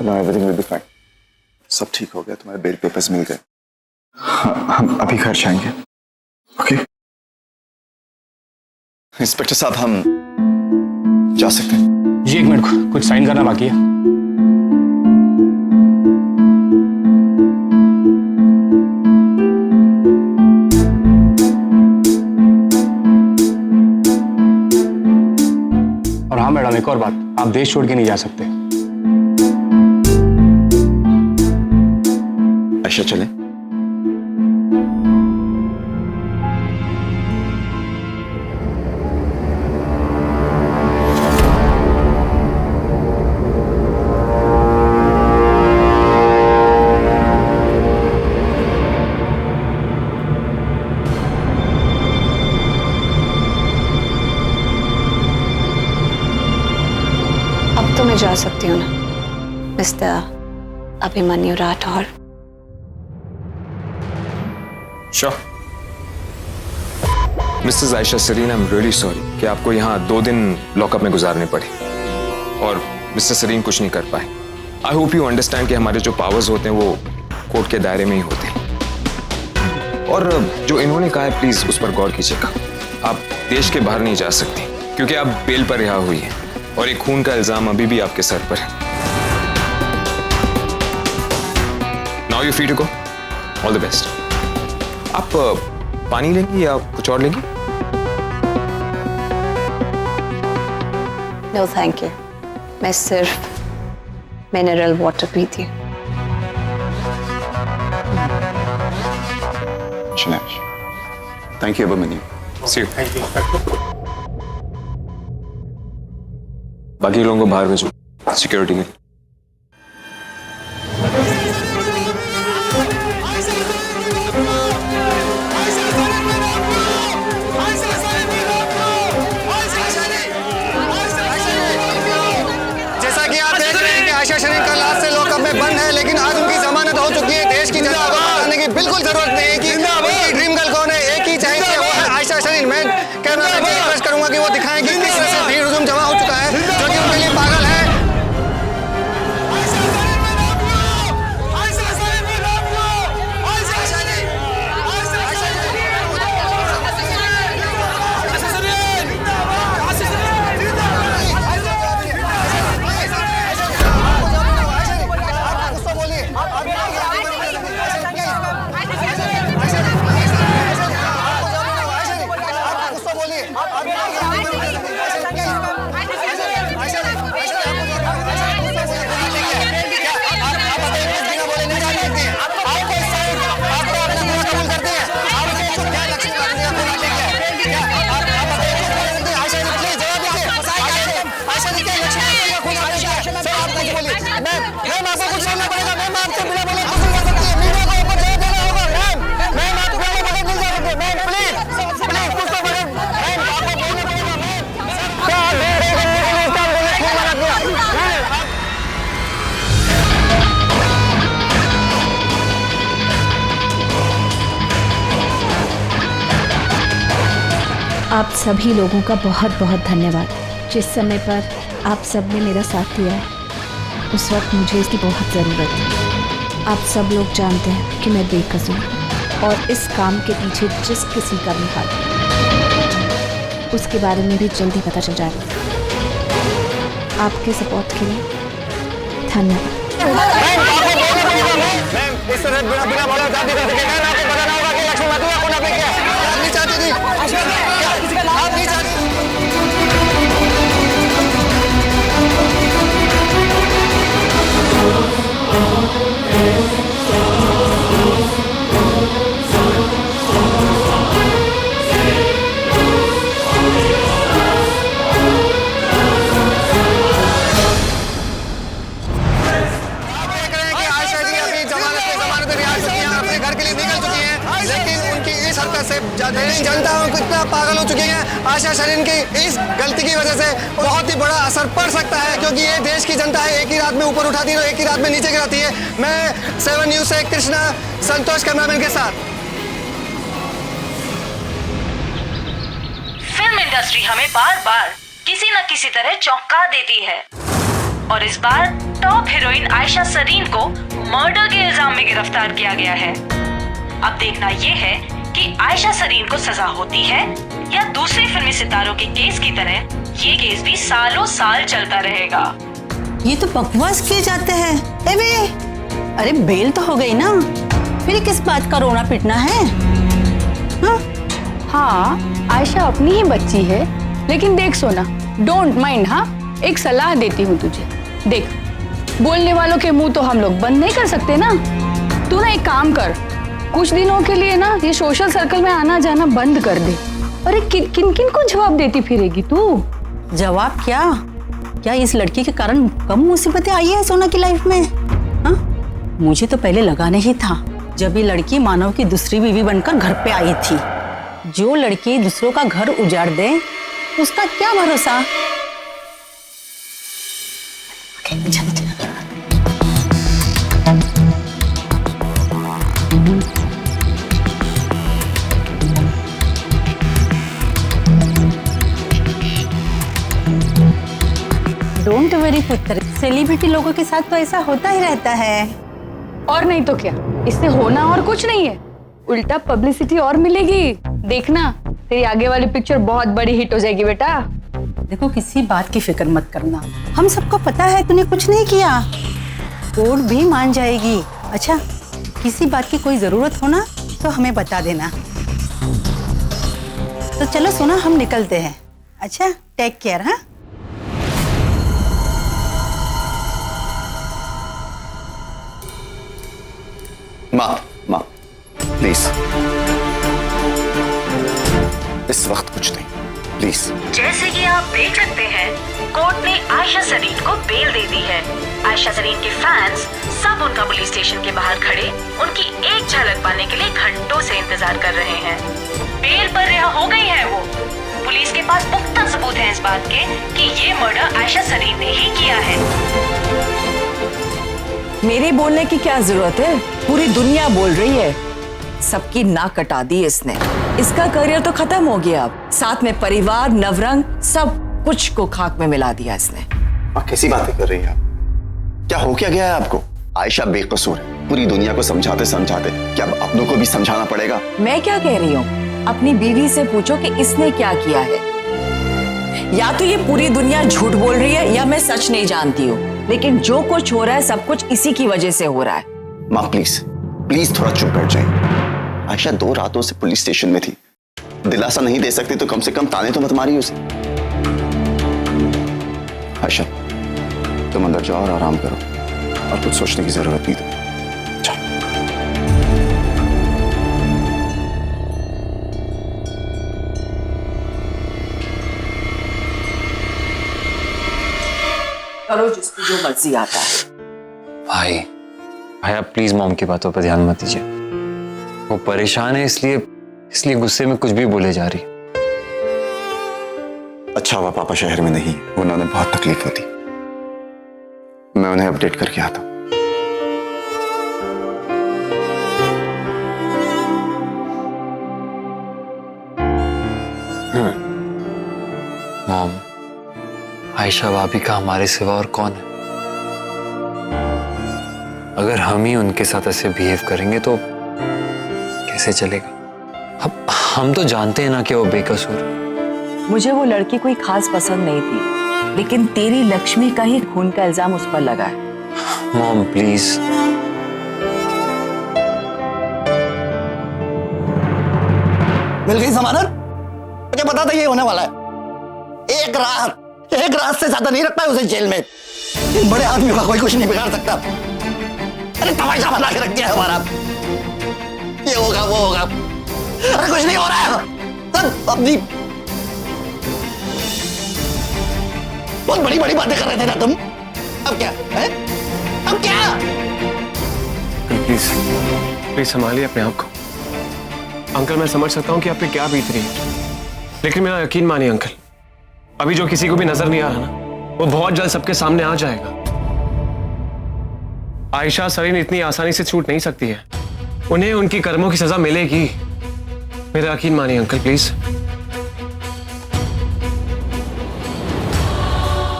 now everything will be fine. सब ठीक हो गया, तुम्हारे बेल पेपर्स मिल गए। हम अभी घर जाएंगे, ओके? इंस्पेक्टर साहब, हम जा सकते हैं? जी, एक मिनट, कुछ साइन करना बाकी है। और हाँ मैडम, एक और बात, आप देश छोड़ के नहीं जा सकते। आयशा चले? अब तो मैं जा सकती हूँ ना, mister Abhimanyu Rathore? Sure. Mrs. Aisha Sareen, I'm really sorry कि आपको यहाँ 2 दिन लॉकअप में गुजारने पड़े और मिस्टर सरीन कुछ नहीं कर पाए। I hope you understand कि हमारे जो पावर्स होते हैं वो कोर्ट के दायरे में ही होते हैं। और जो इन्होंने कहा है प्लीज उस पर गौर कीजिएगा। आप देश के बाहर नहीं जा सकती क्योंकि आप बेल पर रिहा हुई हैं और एक खून का इल्जाम अभी भी आपके सर पर है। Now you're free to go. All the best. आप पानी लेंगी या कुछ और लेंगी? नो थैंक यू, मैं सिर्फ मिनरल वाटर पीती हूँ। Thank you Abhimanyu. See you. बाकी लोगों को बाहर भेजो सिक्योरिटी के। जैसा कि आप देख रहे हैं कि आयशा सरीन का लास्ट से लॉकअप में बंद है, लेकिन आज उनकी जमानत हो चुकी है। देश की जनता को बताने की बिल्कुल जरूरत नहीं है कि उनकी ड्रीम गर्ल कौन है। एक ही चाहिए, वो है आयशा सरीन। मैं कैमरा मैन से रिक्वेस्ट करूंगा कि वो दिखाएं कि किस तरह से भीड़ हुजूम जमा हो चुका है जो कि उनके लिए पागल है। आप सभी लोगों का बहुत बहुत धन्यवाद। जिस समय पर आप सब ने मेरा साथ दिया है उस वक्त मुझे इसकी बहुत ज़रूरत है। आप सब लोग जानते हैं कि मैं बेकसूर और इस काम के पीछे जिस किसी का भी हाथ है उसके बारे में भी जल्दी पता चल जाएगा। आपके सपोर्ट के लिए धन्यवाद। जनता कितना पागल हो चुकी है। आयशा सरीन की इस गलती की वजह से बहुत ही बड़ा असर पड़ सकता है क्योंकि ये देश की जनता है। एक ही रात में ऊपर उठाती है और एक ही रात में नीचे गिराती है। मैं 7 न्यूज़ से कृष्णा संतोष कैमरामैन के साथ। फिल्म इंडस्ट्री हमें बार बार किसी न किसी तरह चौंका देती है। और इस बार टॉप हीरोइन आयशा सरीन को मर्डर के इल्जाम में गिरफ्तार किया गया है। अब देखना ये है कि आयशा सरीन को सजा होती है या दूसरे फिल्मी सितारों के केस की तरह ये केस भी सालों साल चलता रहेगा। ये तो बकवास किए जाते हैं। अरे बेल तो हो गई ना, फिर किस बात का रोना पिटना है? हाँ, आयशा अपनी ही बच्ची है, लेकिन देख सोना, डोंट माइंड। हाँ, एक सलाह देती हूँ तुझे। देख, बोलने वालों के मुंह तो हम लोग बंद नहीं कर सकते ना। तू ना एक काम कर, कुछ दिनों के लिए ना ये सोशल सर्कल में आना जाना बंद कर दे। अरे किन किन को जवाब देती फिरेगी तू? जवाब क्या? क्या इस लड़की के कारण कम मुसीबतें आई है सोना की लाइफ में? हाँ, मुझे तो पहले लगा नहीं था जब ये लड़की मानव की दूसरी बीवी बनकर घर पे आई थी। जो लड़की दूसरों का घर उजाड़ दे उसका क्या भरोसा। डोंट वरी पुत्र, सेलिब्रिटी लोगों के साथ तो ऐसा होता ही रहता है। और नहीं तो क्या, इससे होना और कुछ नहीं है, उल्टा पब्लिसिटी और मिलेगी। देखना, तेरी आगे वाली पिक्चर बहुत बड़ी हिट हो जाएगी बेटा। देखो, किसी बात की फिक्र मत करना, हम सबको पता है तूने कुछ नहीं किया। कोर्ट भी मान जाएगी। अच्छा, किसी बात की कोई जरूरत हो ना तो हमें बता देना। तो चलो सोना, हम निकलते हैं। अच्छा, टेक केयर। हाँ, माँ प्लीज, इस वक्त कुछ नहीं, प्लीज। जैसे कि आप देख सकते हैं, कोर्ट ने आयशा सरीन को बेल दे दी है। आयशा सरीन के फैंस सब उनका पुलिस स्टेशन के बाहर खड़े उनकी एक झलक पाने के लिए घंटों से इंतजार कर रहे हैं। बेल पर रिहा हो गई है वो। पुलिस के पास पुख्ता सबूत है इस बात के कि ये मर्डर आयशा सरीन ने ही किया है। मेरे बोलने की क्या जरूरत है, पूरी दुनिया बोल रही है। सबकी नाक कटा दी इसने, इसका करियर तो खत्म हो गया। अब साथ में परिवार, नवरंग, सब कुछ को खाक में मिला दिया इसने। माँ कैसी बातें कर रही हैं आप? क्या हो क्या गया है आपको? आयशा बेकसूर है, पूरी दुनिया को समझाते समझाते क्या अब अपनों को भी समझाना पड़ेगा? मैं क्या कह रही हूँ, अपनी बीवी से पूछो कि इसने क्या किया है। या तो ये पूरी दुनिया झूठ बोल रही है या मैं सच नहीं जानती हूँ, लेकिन जो कुछ हो रहा है सब कुछ इसी की वजह से हो रहा है। माँ प्लीज प्लीज थोड़ा चुप बैठ जाइए। आयशा 2 रातों से पुलिस स्टेशन में थी, दिलासा नहीं दे सकती तो कम से कम ताने तो मत मारिए उसे। आयशा, तुम अंदर जाओ और आराम करो, और कुछ सोचने की जरूरत नहीं तुम्हें। करो जिसकी जो मर्जी आता है। भाई आप प्लीज मॉम की बातों पर ध्यान मत दीजिए। वो परेशान है इसलिए गुस्से में कुछ भी बोले जा रही। अच्छा हुआ पापा शहर में नहीं, उन्होंने बहुत तकलीफ होती। मैं उन्हें अपडेट करके आता हूं। मॉम, आयशा भाभी का हमारे सिवा और कौन है? अगर हम ही उनके साथ ऐसे बिहेव करेंगे तो कैसे चलेगा? अब हम तो जानते हैं ना कि वो बेकसूर। मुझे वो लड़की कोई खास पसंद नहीं थी, लेकिन तेरी लक्ष्मी का ही खून का इल्जाम उस पर लगा है। Mom please. मिल गई जमानत? मुझे पता था ये होने वाला है। एक रात से ज्यादा नहीं रखता है उसे जेल में। इन बड़े आदमी का कोई कुछ नहीं बिगाड़ सकता। अरे तमाशा बना के रख दिया है हमारा। ये होगा वो होगा, अरे कुछ नहीं हो रहा है। सब अपनी बहुत बड़ी बड़ी बातें कर रहे थे ना तुम। अब क्या है? अब क्या? प्लीज संभालिए अपने आप को। अंकल, मैं समझ सकता हूँ कि आप पे क्या बीत रही है, लेकिन मेरा यकीन मानिए अंकल, अभी जो किसी को भी नजर नहीं आ रहा ना, वो बहुत जल्द सबके सामने आ जाएगा। आयशा सरीन इतनी आसानी से छूट नहीं सकती है, उन्हें उनकी कर्मों की सजा मिलेगी। मेरा यकीन मानिए अंकल प्लीज।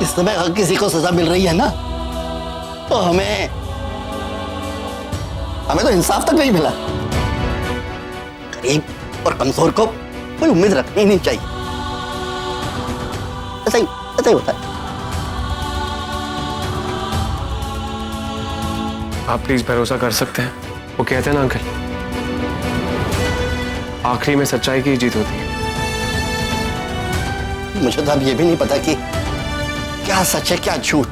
इस समय हर किसी को सजा मिल रही है ना। तो हमें तो इंसाफ तक नहीं मिला। गरीब और कमजोर को कोई उम्मीद रखनी नहीं चाहिए। ऐसा ही होता है। आप प्लीज भरोसा कर सकते हैं, वो कहते हैं ना अंकल, आखिरी में सच्चाई की जीत होती है। मुझे तो अब ये भी नहीं पता कि क्या सच है क्या झूठ।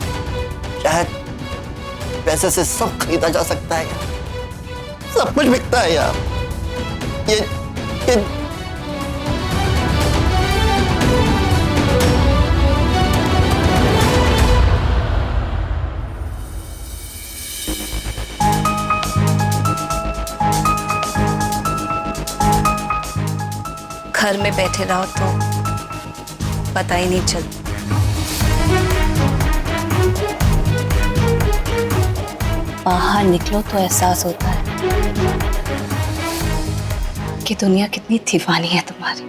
शायद पैसे से सब खरीदा जा सकता है, सब कुछ बिकता है यार। ये घर में बैठे रहो तो पता ही नहीं चलता। बाहर निकलो तो एहसास होता है कि दुनिया कितनी दीवानी है तुम्हारी।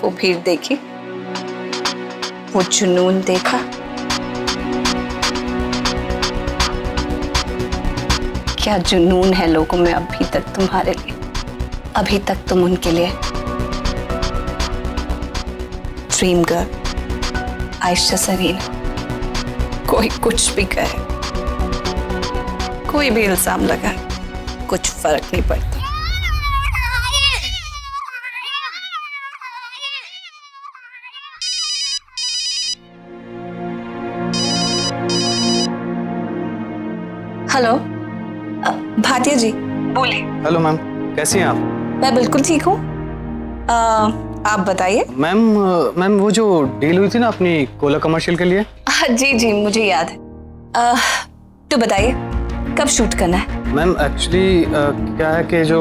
वो भीड़ देखी, वो जुनून देखा, क्या जुनून है लोगों में अभी तक तुम्हारे लिए। अभी तक तुम उनके लिए ड्रीम गर्ल आयशा सरीन। कोई कुछ भी कहे, कोई भी इल्जाम लगाए, कुछ फर्क नहीं पड़ता। हेलो भाटिया जी बोलिए। हेलो मैम, कैसी हैं आप? मैं बिल्कुल ठीक हूँ, आप बताइए। मैम वो जो डील हुई थी ना अपनी कोला कमर्शियल के लिए। जी जी मुझे याद है। तो बताइए कब शूट करना है? मैम एक्चुअली क्या है कि जो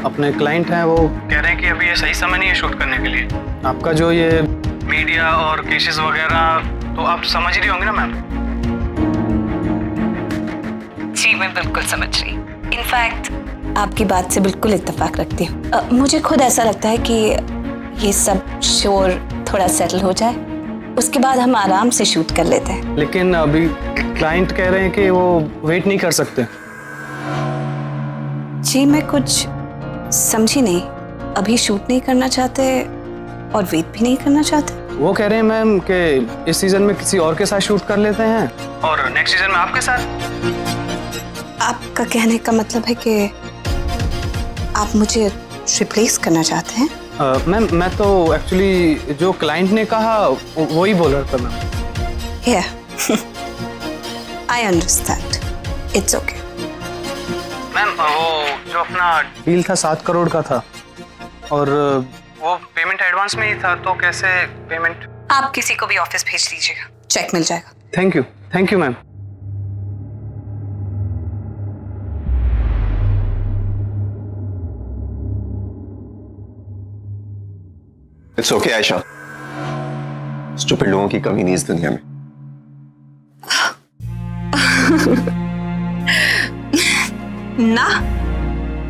अपने क्लाइंट हैं वो कह रहे हैं कि अभी ये सही समय नहीं है शूट करने के लिए। आपका जो ये मीडिया और केसेस वगैरह तो आप समझ रही होंगी ना मैम। जी मैं बिल्कुल समझ रही। इनफैक्ट आपकी बात से बिल्कुल इत्तेफाक रखती हूँ। मुझे खुद ऐसा लगता है कि ये सब शोर थोड़ा सेटल हो जाए, उसके बाद हम आराम से शूट कर लेते हैं। लेकिन अभी क्लाइंट कह रहे हैं कि वो वेट नहीं कर सकते। जी मैं कुछ समझी नहीं। अभी शूट नहीं करना चाहते और वेट भी नहीं करना चाहते। वो कह रहे हैं मैम कि इस सीजन में किसी और के साथ शूट कर लेते हैं और नेक्स्ट सीजन में आपके साथ। आपका कहने का मतलब है कि आप मुझे रिप्लेस करना चाहते हैं? मैम मैं तो एक्चुअली जो क्लाइंट ने कहा वो ही बोल रहा था ma'am. Yeah, I understand. It's okay. Ma'am वो जो अपना डील था 7 करोड़ का था और वो पेमेंट एडवांस में ही था, तो कैसे पेमेंट? आप किसी को भी ऑफिस भेज दीजिएगा, चेक मिल जाएगा। Thank you ma'am. It's okay Ayesha, stupid लोगों की कमी नहीं इस दुनिया में। ना,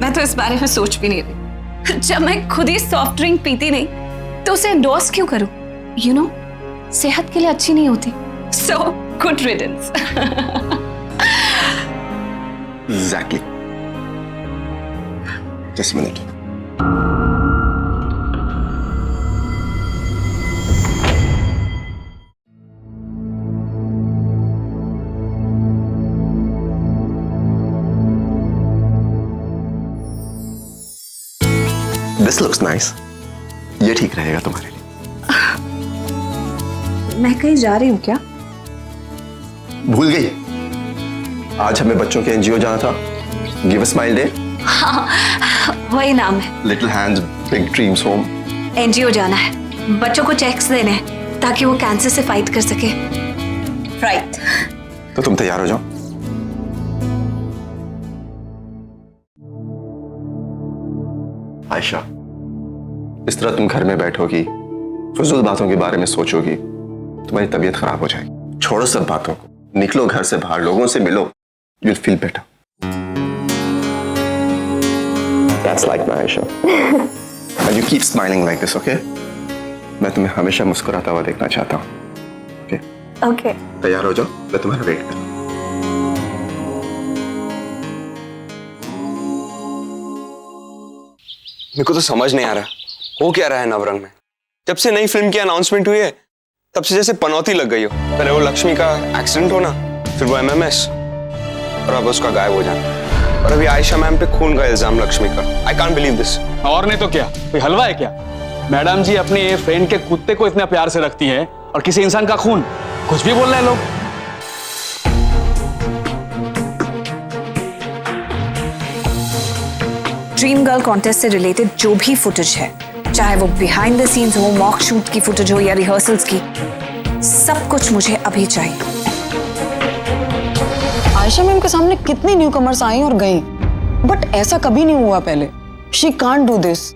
मैं तो इस बारे में सोच भी नहीं रही। जब मैं खुद ही सॉफ्ट ड्रिंक पीती नहीं तो उसे एंडोर्स क्यों करूं? यू नो, सेहत के लिए अच्छी नहीं होती। So good riddance. Exactly. Just minute. This looks nice. ये ठीक रहेगा तुम्हारे लिए। मैं कहीं जा रही हूँ क्या? भूल गई? आज हमें बच्चों के एनजीओ जाना था, गिव अ स्माइल डे। हाँ, वही नाम है। Little hands big dreams home. NGO जाना है, बच्चों को चेक्स देने हैं ताकि वो कैंसर से फाइट कर सके। राइट। तो तुम तैयार हो जाओ। आयशा, इस तरह तुम घर में बैठोगी, फजूल बातों के बारे में सोचोगी, तुम्हारी तबीयत खराब हो जाएगी। छोड़ो सब बातों को, निकलो घर से बाहर, लोगों से मिलो, you'll feel better. That's like my Aisha. And you keep smiling like this, okay? मैं तुम्हें हमेशा मुस्कुराता हुआ देखना चाहता हूँ। Okay? Okay. तैयार हो जाओ, मैं तुम्हारा वेट कर रहा हूँ। मेरे को तो समझ नहीं आ रहा हो क्या रहा है नवरंग में। जब से नई फिल्म की अनाउंसमेंट हुई है तब से जैसे पनौती लग गई हो। पहले वो लक्ष्मी का एक्सीडेंट होना, फिर वो MMS, और अब उसका गायब हो जाना, और अभी आयशा मैम पे खून का इल्जाम लक्ष्मी का। I can't believe this. और नहीं तो क्या, कोई हलवा है क्या? मैडम जी अपने फ्रेंड के कुत्ते को इतना प्यार से रखती हैं और किसी इंसान का खून, कुछ भी बोल रहे हैं लोग। ड्रीम गर्ल कॉन्टेस्ट से रिलेटेड जो भी फुटेज है, चाहे वो बिहाइंड द सीन्स हो, मॉक शूट की फुटेज हो या रिहर्सल्स की, सब कुछ मुझे अभी चाहिए। आयशा मैम के सामने कितनी न्यू कमर्स आई और गई, बट ऐसा कभी नहीं हुआ पहले। She can't do this.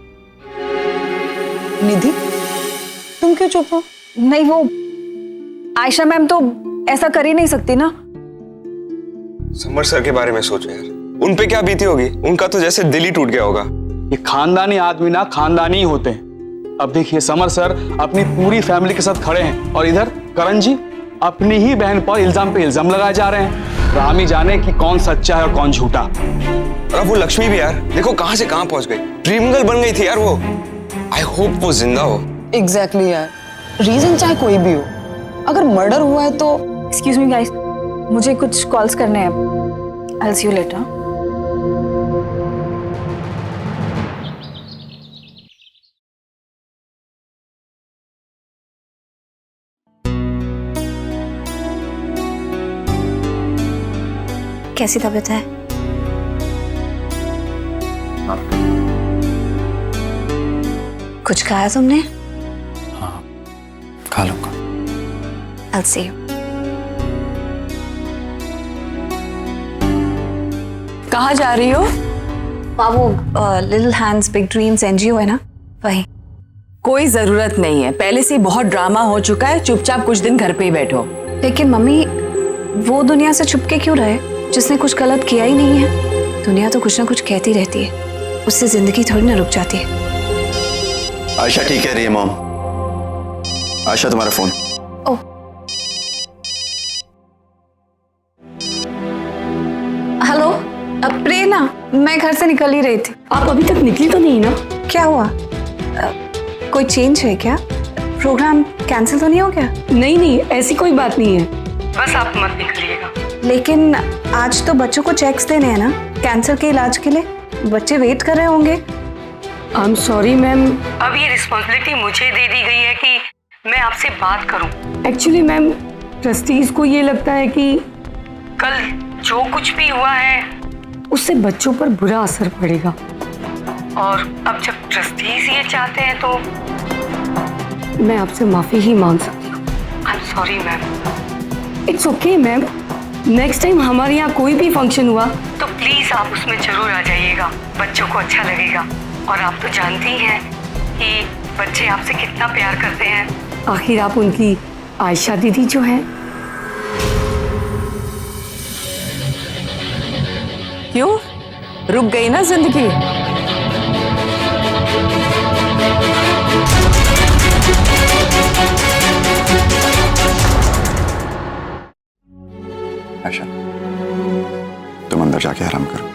Nidhi, तुम क्यों चुप हो? नहीं, वो आयशा मैम तो ऐसा कर ही नहीं सकती ना। समर सर के बारे में सोचो यार, उन पे क्या बीती होगी। उनका तो जैसे दिल ही टूट गया होगा। ये खानदानी आदमी ना खानदानी ही होते हैं। अब देखिए समर सर अपनी पूरी फैमिली के साथ खड़े हैं और इधर करण जी अपनी ही बहन पर इल्जाम पे इल्जाम लगाए जा रहे हैं। राम ही जाने कि कौन सच्चा है और कौन झूठा। और अब वो लक्ष्मी भी यार देखो कहां से कहां पहुंच गई। ड्रीम गर्ल बन गई थी यार वो। आई होप वो जिंदा हो। एग्जैक्टली यार, रीजन चाहे कोई भी हो, अगर मर्डर हुआ है तो। एक्सक्यूज मी गाइस, मुझे कुछ कॉल्स करने हैं। I will see you later. कैसी तबीयत है? कुछ खाया तुमने? हाँ, खा लूंगा। I'll see you. कहाँ जा रही हो? वो little hands big dreams NGO है ना, वही। कोई जरूरत नहीं है, पहले से ही बहुत ड्रामा हो चुका है। चुपचाप कुछ दिन घर पे ही बैठो। लेकिन मम्मी, वो दुनिया से छुपके क्यों रहे जिसने कुछ गलत किया ही नहीं है? दुनिया तो कुछ ना कुछ कहती रहती है, उससे जिंदगी थोड़ी ना रुक जाती है। आयशा ठीक कह रही है मॉम। आयशा तुम्हारा फोन। ओह, हेलो, प्रेरणा, मैं घर से निकल ही रही थी। आप अभी तक निकली तो नहीं ना? क्या हुआ? कोई चेंज है क्या? प्रोग्राम कैंसिल तो नहीं हो गया? नहीं नहीं, ऐसी कोई बात नहीं है। बस आप मत निकलिएगा। लेकिन आज तो बच्चों को चेक्स देने हैं ना, कैंसर के इलाज के लिए। बच्चे वेट कर रहे होंगे। I am sorry ma'am. अब ये रिस्पॉन्सिबिलिटी मुझे दे दी गई है कि मैं आपसे बात करूं। एक्चुअली मैम, ट्रस्टीज को ये लगता है कि कल जो कुछ भी हुआ है उससे बच्चों पर बुरा असर पड़ेगा। और अब जब ट्रस्टीज ये चाहते हैं तो मैं आपसे माफी ही मांग सकती हूँ। I am sorry ma'am. It's okay ma'am, next time हमारे यहाँ कोई भी फंक्शन हुआ तो प्लीज आप उसमें जरूर आ जाइएगा। बच्चों को अच्छा लगेगा। और आप तो जानती हैं कि बच्चे आपसे कितना प्यार करते हैं। आखिर आप उनकी आयशा दीदी जो है। क्यों रुक गई ना जिंदगी? आयशा, तुम अंदर जाके आराम करो।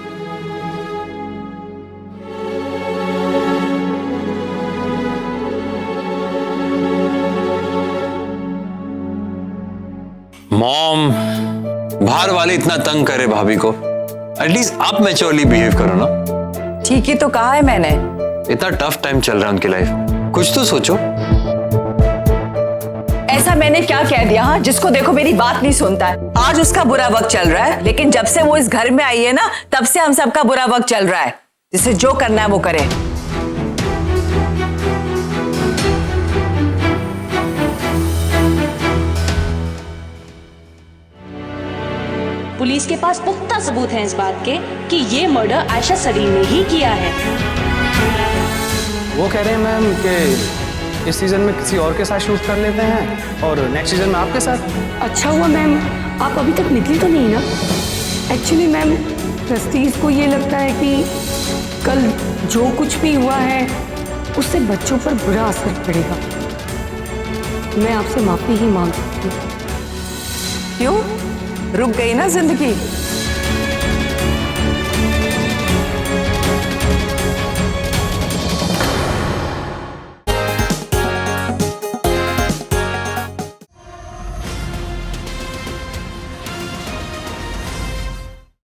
मॉम, बाहर वाले इतना तंग करे भाभी को, एटलीस्ट आप मैच्योरली बिहेव करो ना। ठीक ही तो कहा है मैंने। इतना टफ टाइम चल रहा है उनकी लाइफ में, कुछ तो सोचो। ऐसा मैंने क्या कह दिया? हाँ, जिसको देखो मेरी बात नहीं सुनता है। आज उसका बुरा वक्त चल रहा है, लेकिन जब से वो इस घर में आई है ना, तब से हम सबका बुरा वक्त चल रहा है। जिसे जो करना है वो करे। पुलिस के पास पुख्ता सबूत हैं इस बात के कि ये मर्डर आयशा सरीन ने ही किया है। वो कह रहे हैं मैम कि इस सीजन में किसी और के साथ शूट कर लेते हैं और नेक्स्ट सीजन में आपके साथ। अच्छा हुआ मैम, आप अभी तक निकली तो नहीं ना? एक्चुअली मैम, ट्रस्टीज को ये लगता है कि कल जो कुछ भी हुआ है उससे बच्चों पर बुरा असर पड़ेगा। मैं आपसे माफी ही मांग सकती हूँ। क्यों रुक गई ना जिंदगी?